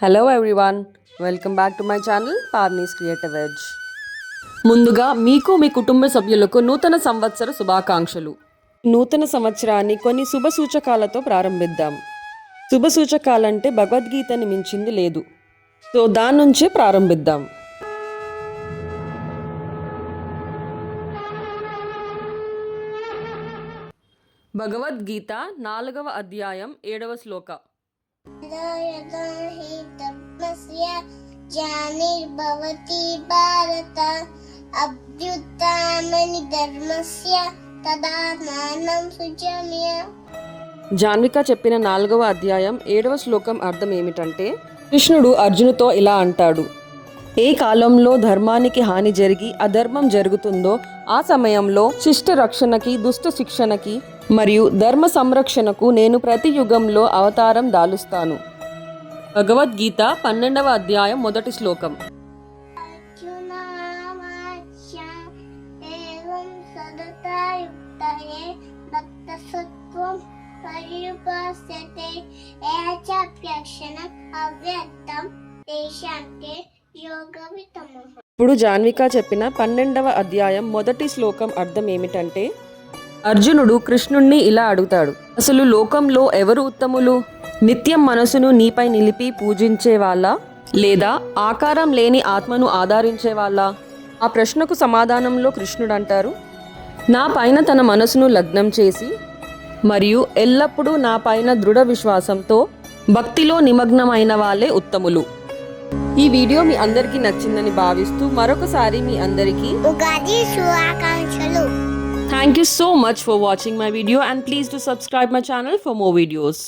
Hello everyone, welcome back to my channel Parnee's creative edge. ముందుగా మీకు మీ కుటుంబ సభ్యులకు నూతన సంవత్సర శుభాకాంక్షలు. నూతన సంవత్సరాన్ని కొన్ని శుభ సూచకాలతో ప్రారంభిద్దాం. శుభ సూచకాలంటే భగవద్గీతని మించింది లేదు. సో దాని నుంచే ప్రారంభిద్దాం. భగవద్గీత 4వ అధ్యాయం 7వ శ్లోక. జానిర్భవతి భారత అభ్యుత్థానని ధర్మస్య తదాత్మానం సుజమ్య. జాన్విక చెప్పిన 4వ అధ్యాయం 7వ శ్లోకం అర్థం ఏమిటంటే, కృష్ణుడు అర్జునుతో ఇలా అంటాడు: ఏ కాలంలో ధర్మానికి హాని జరిగి అధర్మం జరుగుతుందో ఆ సమయంలో శిష్ట రక్షణకి, దుష్ట శిక్షణకి మరియు ధర్మ సంరక్షణకు నేను ప్రతి యుగంలో అవతారం దాలుస్తాను. భగవద్గీత 12వ అధ్యాయం 1వ శ్లోకం. ఇప్పుడు జాన్విక చెప్పిన 12వ అధ్యాయం 1వ శ్లోకం అర్థం ఏమిటంటే, అర్జునుడు కృష్ణుణ్ణి ఇలా అడుగుతాడు: అసలు లోకంలో ఎవరు ఉత్తములు? నిత్యం మనసును నీపై నిలిపి పూజించే వాళ్ళ, లేదా ఆకారం లేని ఆత్మను ఆధారించే వాళ్ళ? ఆ ప్రశ్నకు సమాధానంలో కృష్ణుడు అంటారు: నా పైన తన మనసును లగ్నం చేసి మరియు ఎల్లప్పుడూ నా పైన దృఢ విశ్వాసంతో భక్తిలో నిమగ్నమైన వాళ్ళే ఉత్తములు. ఈ వీడియో మీ అందరికీ నచ్చిందని భావిస్తూ మరొకసారి మీ అందరికీ ఉగాది శుభాకాంక్షలు. Thank you so much for watching my video and please do subscribe my channel for more videos.